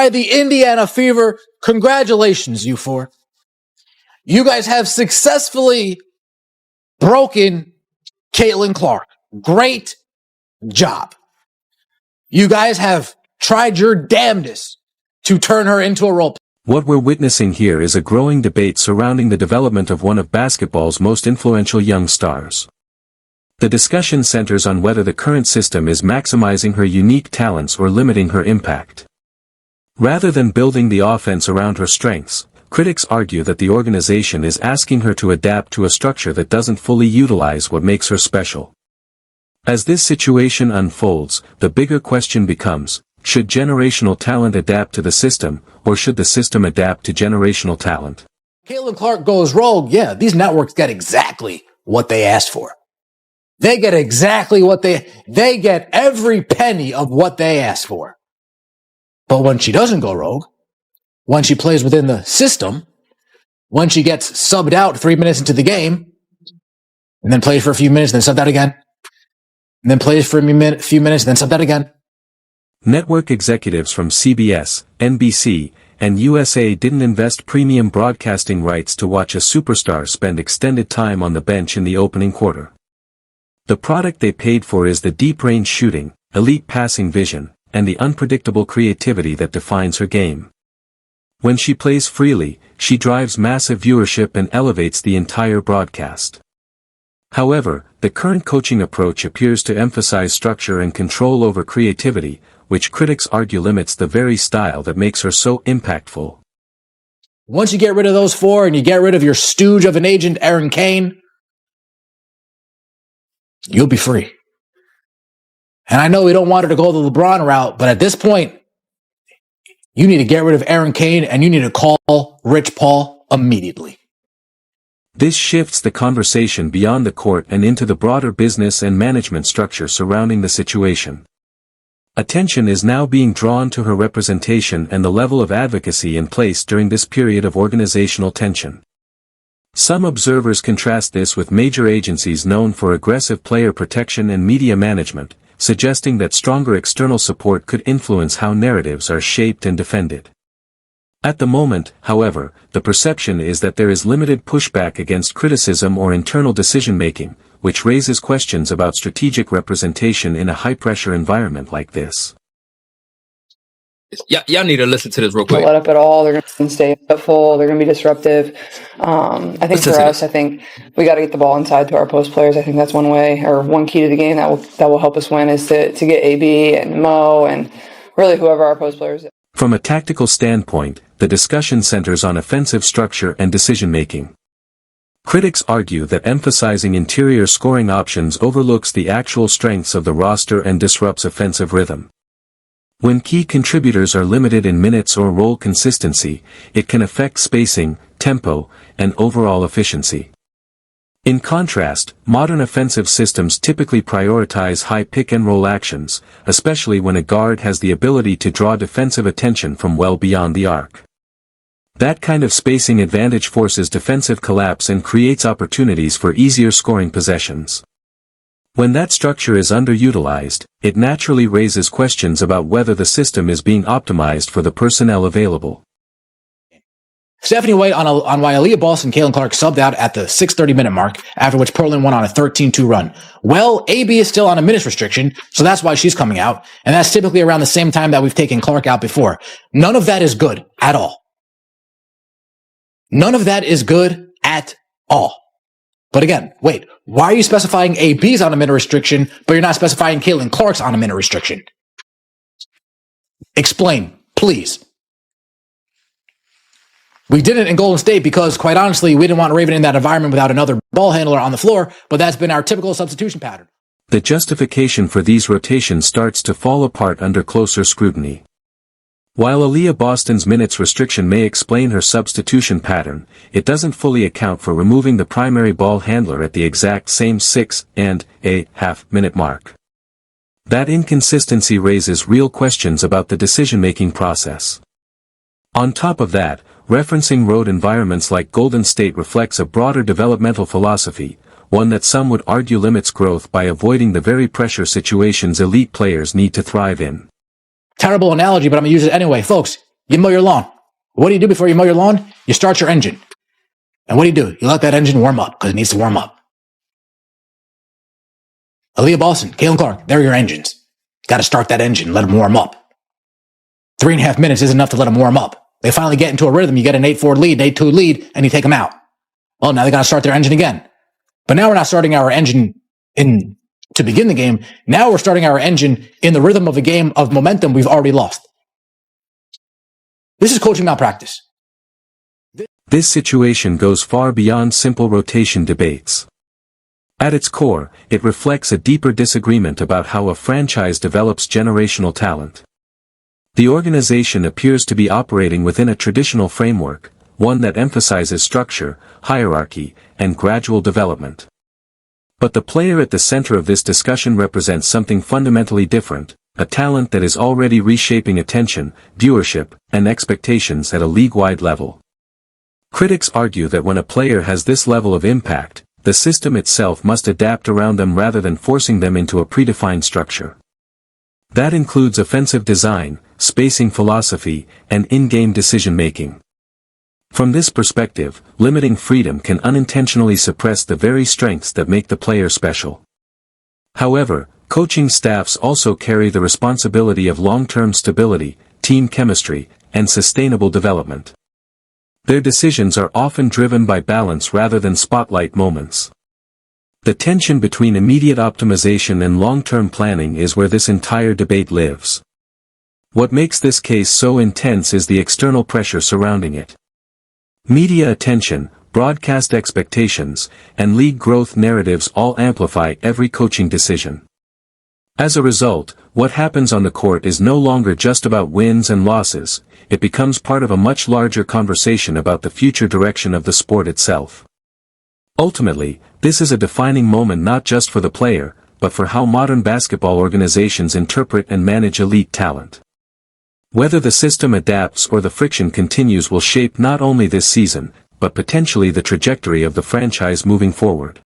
by the Indiana Fever. Congratulations, you four. You guys have successfully broken Caitlin Clark. Great job. You guys have tried your damnedest to turn her into a role player. What we're witnessing here is a growing debate surrounding the development of one of basketball's most influential young stars. The discussion centers on whether the current system is maximizing her unique talents or limiting her impact. Rather than building the offense around her strengths, critics argue that the organization is asking her to adapt to a structure that doesn't fully utilize what makes her special. As this situation unfolds, the bigger question becomes, should generational talent adapt to the system, or should the system adapt to generational talent? Caitlin Clark goes rogue. Yeah, these networks get exactly what they asked for. They get exactly what they get every penny of what they asked for. But when she doesn't go rogue, when she plays within the system, when she gets subbed out 3 minutes into the game, and then plays for a few minutes, then subbed out again, and then plays for a few minutes, then subbed out again. Network executives from CBS, NBC, and USA didn't invest premium broadcasting rights to watch a superstar spend extended time on the bench in the opening quarter. The product they paid for is the deep-range shooting, elite passing vision, and the unpredictable creativity that defines her game. When she plays freely, she drives massive viewership and elevates the entire broadcast. However, the current coaching approach appears to emphasize structure and control over creativity, which critics argue limits the very style that makes her so impactful. Once you get rid of those four and you get rid of your stooge of an agent, Aaron Kane, you'll be free. And I know we don't want her to go the LeBron route, but at this point, you need to get rid of Aaron Kane and you need to call Rich Paul immediately. This shifts the conversation beyond the court and into the broader business and management structure surrounding the situation. Attention is now being drawn to her representation and the level of advocacy in place during this period of organizational tension. Some observers contrast this with major agencies known for aggressive player protection and media management, suggesting that stronger external support could influence how narratives are shaped and defended. At the moment, however, the perception is that there is limited pushback against criticism or internal decision-making, which raises questions about strategic representation in a high-pressure environment like this. Y'all need to listen to this real quick. Let up at all. They're going to stay full. They're going to be disruptive. I think for us, I think we got to get the ball inside to our post players. I think that's one way or one key to the game that will help us win is to get AB and Mo and really whoever our post players. From a tactical standpoint, the discussion centers on offensive structure and decision-making. Critics argue that emphasizing interior scoring options overlooks the actual strengths of the roster and disrupts offensive rhythm. When key contributors are limited in minutes or role consistency, it can affect spacing, tempo, and overall efficiency. In contrast, modern offensive systems typically prioritize high pick-and-roll actions, especially when a guard has the ability to draw defensive attention from well beyond the arc. That kind of spacing advantage forces defensive collapse and creates opportunities for easier scoring possessions. When that structure is underutilized, it naturally raises questions about whether the system is being optimized for the personnel available. Stephanie White on why Aaliyah Boston and Caitlin Clark subbed out at the 6:30-minute mark, after which Portland went on a 13-2 run. Well, AB is still on a minutes restriction, so that's why she's coming out, and that's typically around the same time that we've taken Clark out before. None of that is good at all. None of that is good at all. But again, wait, why are you specifying AB's on a minute restriction, but you're not specifying Caitlin Clark's on a minute restriction? Explain, please. We did it in Golden State because, quite honestly, we didn't want Raven in that environment without another ball handler on the floor, but that's been our typical substitution pattern. The justification for these rotations starts to fall apart under closer scrutiny. While Aaliyah Boston's minutes restriction may explain her substitution pattern, it doesn't fully account for removing the primary ball handler at the exact same 6.5 minute mark. That inconsistency raises real questions about the decision-making process. On top of that, referencing road environments like Golden State reflects a broader developmental philosophy, one that some would argue limits growth by avoiding the very pressure situations elite players need to thrive in. Terrible analogy, but I'm going to use it anyway. Folks, You mow your lawn. What do you do before you mow your lawn? You start your engine. And what do? You let that engine warm up because it needs to warm up. Aaliyah Boston, Caitlin Clark, they're your engines. Got to start that engine, let them warm up. 3.5 minutes isn't enough to let them warm up. They finally get into a rhythm. You get an 8-4 lead, 8-2 lead, and you take them out. Well, now they got to start their engine again. But now we're not starting our engine to begin the game. Now we're starting our engine in the rhythm of a game of momentum we've already lost. This is coaching malpractice. This situation goes far beyond simple rotation debates. At its core, it reflects a deeper disagreement about how a franchise develops generational talent. The organization appears to be operating within a traditional framework, one that emphasizes structure, hierarchy, and gradual development. But the player at the center of this discussion represents something fundamentally different, a talent that is already reshaping attention, viewership, and expectations at a league-wide level. Critics argue that when a player has this level of impact, the system itself must adapt around them rather than forcing them into a predefined structure. That includes offensive design, spacing philosophy, and in-game decision-making. From this perspective, limiting freedom can unintentionally suppress the very strengths that make the player special. However, coaching staffs also carry the responsibility of long-term stability, team chemistry, and sustainable development. Their decisions are often driven by balance rather than spotlight moments. The tension between immediate optimization and long-term planning is where this entire debate lives. What makes this case so intense is the external pressure surrounding it. Media attention, broadcast expectations, and league growth narratives all amplify every coaching decision. As a result, what happens on the court is no longer just about wins and losses, it becomes part of a much larger conversation about the future direction of the sport itself. Ultimately, this is a defining moment not just for the player, but for how modern basketball organizations interpret and manage elite talent. Whether the system adapts or the friction continues will shape not only this season, but potentially the trajectory of the franchise moving forward.